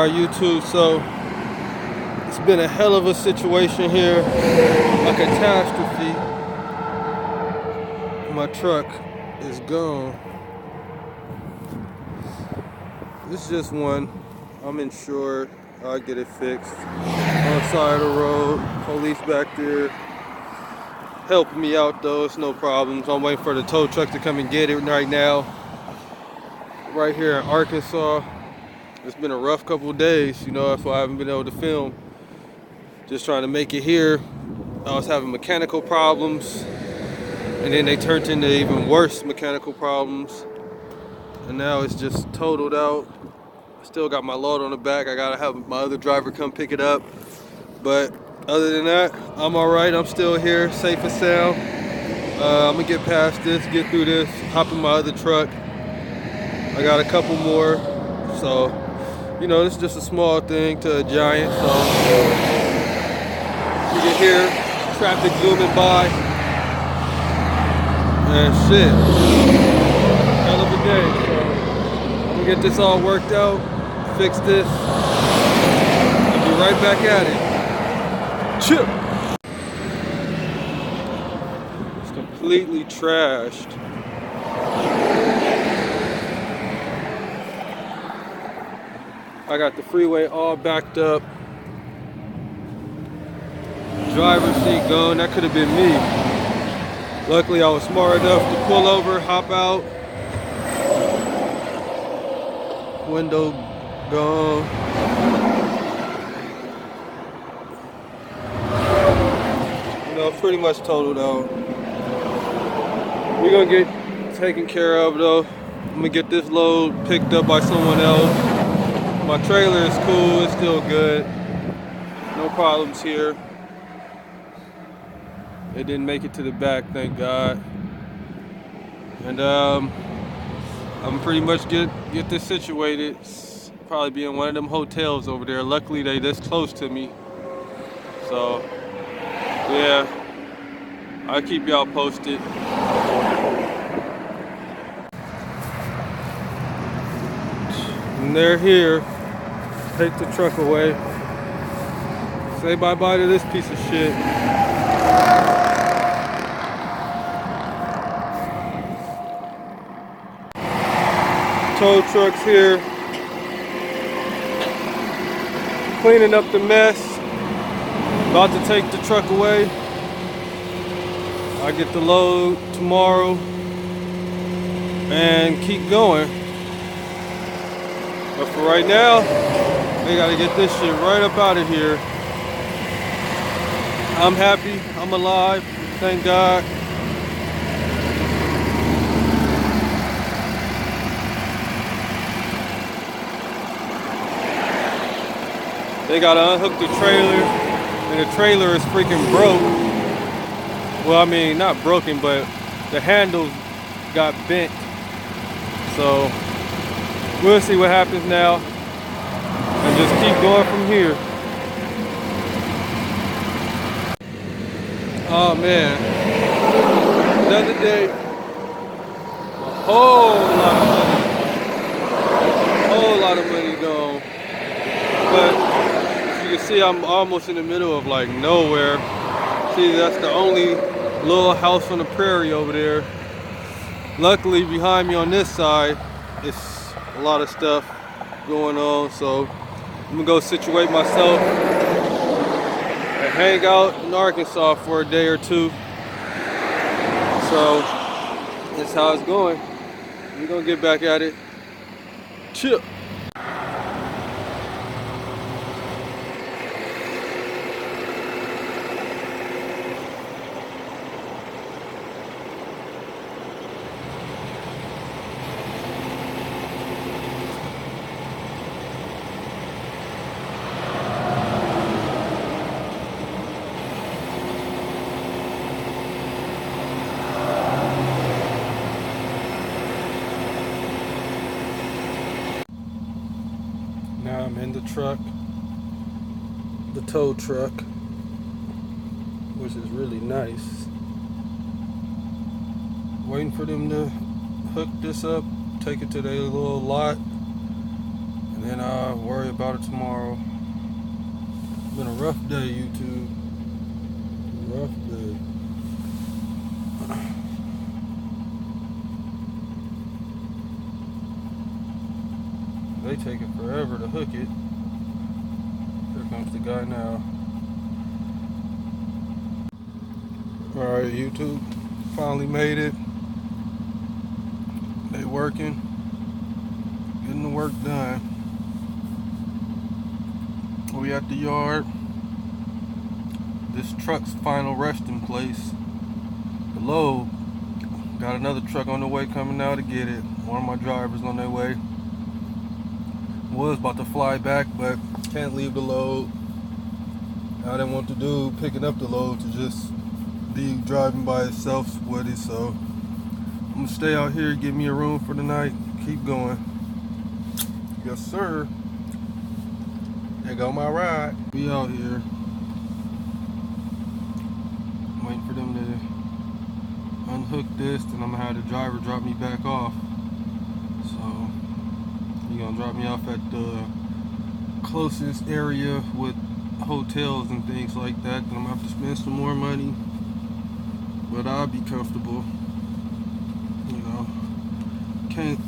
Alright YouTube, so it's been a hell of a situation here, a catastrophe. My truck is gone. It's just one. I'm insured. I'll get it fixed. On the side of the road, police back there helping me out though, it's no problems. I'm waiting for the tow truck to come and get it right now. Right here in Arkansas. It's been a rough couple of days, you know, that's why I haven't been able to film. Just trying to make it here. I was having mechanical problems, and then they turned into even worse mechanical problems. And now it's just totaled out. I still got my load on the back. I gotta have my other driver come pick it up. But other than that, I'm all right. I'm still here, safe and sound. I'm gonna get past this, get through this, hop in my other truck. I got a couple more, so you know, it's just a small thing to a giant. So you can hear traffic zooming by, and shit, hell of a day. So I'm gonna get this all worked out, fix this, and be right back at it. Chip. It's completely trashed. I got the freeway all backed up. Driver's seat gone. That could have been me. Luckily, I was smart enough to pull over, hop out. Window gone. You know, pretty much totaled out. We're gonna get taken care of though. I'm gonna get this load picked up by someone else. My trailer is cool, it's still good. No problems here. It didn't make it to the back, thank God. And I'm pretty much get this situated. It's probably be in one of them hotels over there. Luckily they this close to me. So yeah, I'll keep y'all posted. And they're here. Take the truck away. Say bye-bye to this piece of shit. Tow truck's here. Cleaning up the mess. About to take the truck away. I get the load tomorrow and keep going. But for right now, they gotta get this shit right up out of here. I'm happy, I'm alive, thank God. They gotta unhook the trailer, and the trailer is freaking broke. Well, I mean, not broken, but the handles got bent. So we'll see what happens now, and just keep going from here. Oh man, another day, a whole lot of money gone. But as you can see, I'm almost in the middle of like nowhere. See, that's the only little house on the prairie over there. Luckily, behind me on this side, it's a lot of stuff going on, so I'm gonna go situate myself and hang out in Arkansas for a day or two. So that's how it's going. We're gonna get back at it. Chill. Now I'm in the truck, the tow truck, which is really nice. Waiting for them to hook this up, take it to their little lot, Then I'll worry about it tomorrow. Been a rough day, YouTube. Rough day. They take it forever to hook it. Here comes the guy now. Alright, YouTube. Finally made it. They working. Getting the work done. We at the yard. This truck's final resting place. The load. Got another truck on the way coming now to get it. One of my drivers on their way. Was about to fly back, but can't leave the load. I didn't want the dude picking up the load to just be driving by itself sweaty, so I'm gonna stay out here, give me a room for the night, keep going. Yes, sir. There go my ride. We out here. I'm waiting for them to unhook this, and I'm gonna have the driver drop me back off. So he's gonna drop me off at the closest area with hotels and things like that. Then I'm gonna have to spend some more money, but I'll be comfortable. You know, can't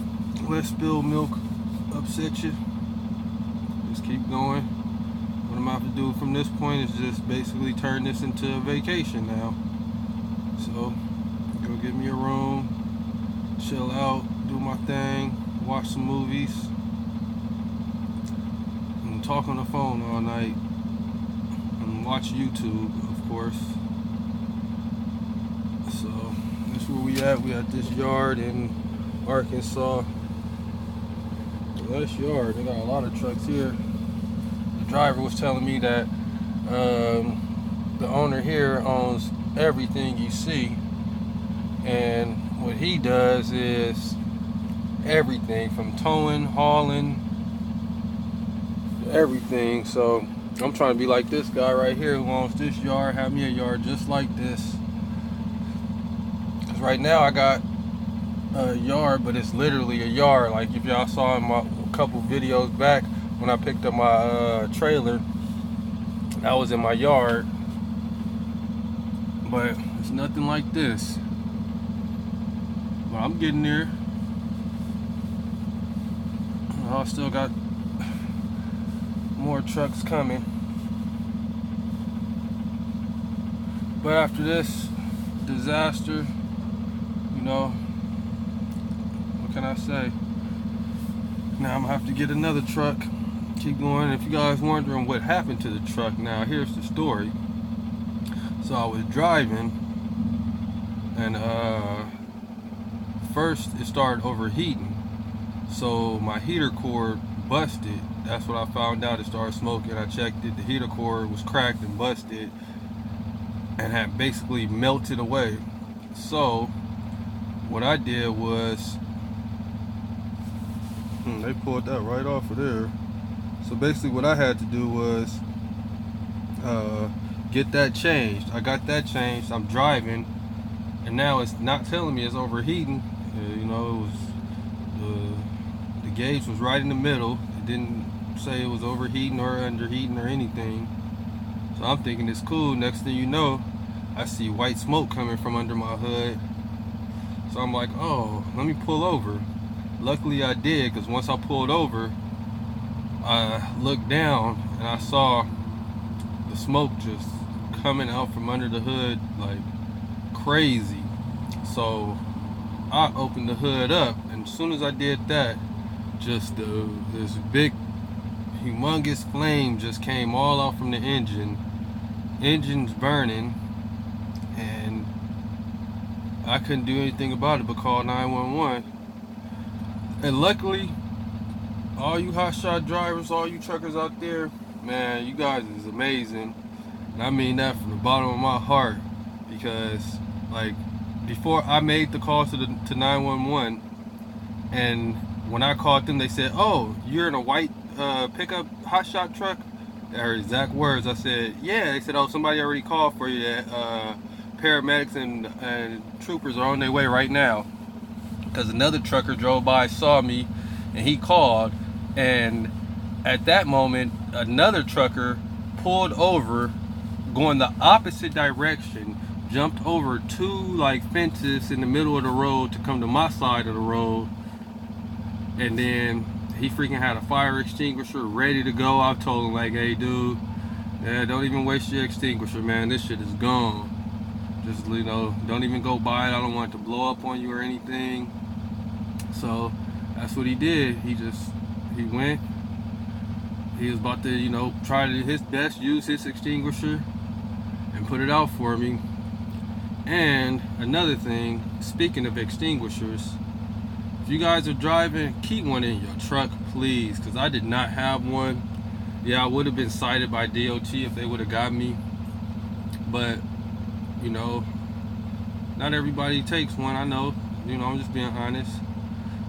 let spilled milk upset you. Just keep going. What I'm gonna have to do from this point is just basically turn this into a vacation now. So go get me a room, chill out, do my thing, watch some movies, and talk on the phone all night, and watch YouTube, of course. So that's where we at. We at this yard in Arkansas. This yard, they got a lot of trucks here. The driver was telling me that the owner here owns everything you see, and what he does is everything from towing, hauling, everything. So I'm trying to be like this guy right here who owns this yard, have me a yard just like this. Because right now I got a yard, but it's literally a yard. Like if y'all saw in my couple videos back when I picked up my trailer, that was in my yard. But it's nothing like this. But I'm getting there. I still got more trucks coming. But after this disaster, you know, what can I say? Now I'm gonna have to get another truck. Keep going. If you guys wondering what happened to the truck, now here's the story. So I was driving, and first it started overheating. So my heater cord busted. That's what I found out. It started smoking. I checked it. The heater cord was cracked and busted and had basically melted away. So what I did was, they pulled that right off of there. So basically what I had to do was get that changed. I got that changed. I'm driving, and now it's not telling me it's overheating. You know, it was the gauge was right in the middle. It didn't say it was overheating or underheating or anything. So I'm thinking it's cool. Next thing you know, I see white smoke coming from under my hood. So I'm like, oh, let me pull over. Luckily I did, because once I pulled over, I looked down and I saw the smoke just coming out from under the hood like crazy. So I opened the hood up, and as soon as I did that, just this big humongous flame just came all out from the engine. Engine's burning, and I couldn't do anything about it but call 911. And luckily, all you hotshot drivers, all you truckers out there, man, you guys is amazing. And I mean that from the bottom of my heart, because like before I made the call to 911, and when I called them, they said, "Oh, you're in a white pickup hotshot truck." Their exact words. I said, "Yeah." They said, "Oh, somebody already called for you. Paramedics and troopers are on their way right now." Because another trucker drove by, saw me, and he called, and At that moment, another trucker pulled over, going the opposite direction, jumped over two like fences in the middle of the road to come to my side of the road, and then he freaking had a fire extinguisher ready to go. I told him like, hey dude, yeah, don't even waste your extinguisher, man. This shit is gone. Just, you know, don't even go buy it. I don't want it to blow up on you or anything. So that's what he did. He went. He was about to, you know, try to his best, use his extinguisher and put it out for me. And another thing, speaking of extinguishers, if you guys are driving, keep one in your truck, please, because I did not have one. Yeah, I would have been cited by DOT if they would have got me. But, you know, not everybody takes one, I know. You know, I'm just being honest.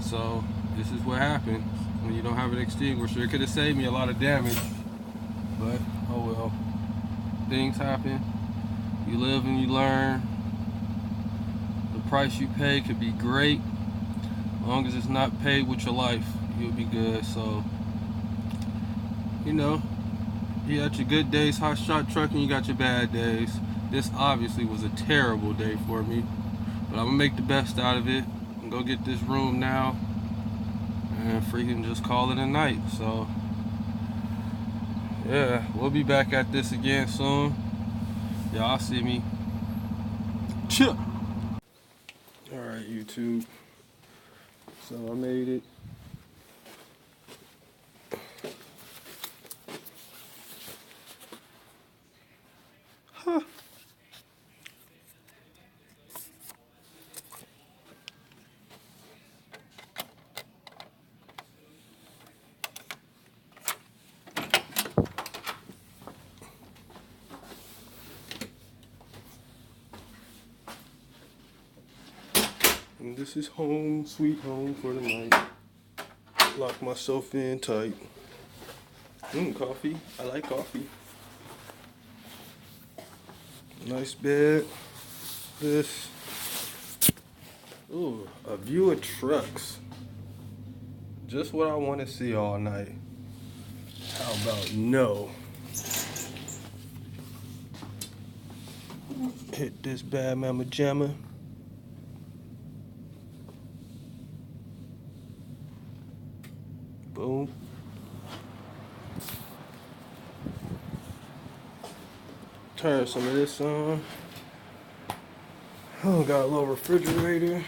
So, this is what happens when you don't have an extinguisher. It could have saved me a lot of damage. But, oh well. Things happen. You live and you learn. The price you pay could be great. As long as it's not paid with your life, you'll be good. So, you know, you got your good days, hot shot trucking, you got your bad days. This obviously was a terrible day for me. But I'm gonna make the best out of it. I'm gonna go get this room now and freaking just call it a night. So yeah, we'll be back at this again soon. Y'all see me. Chill. Alright, YouTube. So I made it. Huh. And this is home, sweet home for the night. Lock myself in tight. Coffee. I like coffee. Nice bed. This. Ooh, a view of trucks. Just what I want to see all night. How about no? Hit this bad mama jammer. Boom. Turn some of this on. Oh, got a little refrigerator.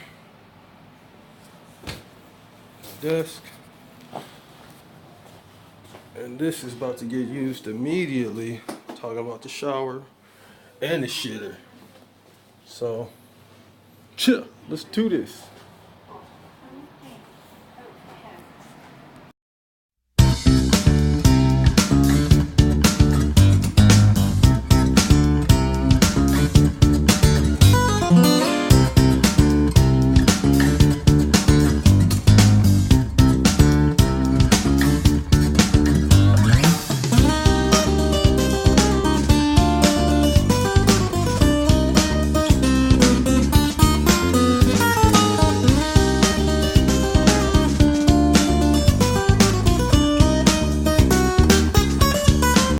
Desk. And this is about to get used immediately. Talking about the shower and the shitter. So, chill. Let's do this.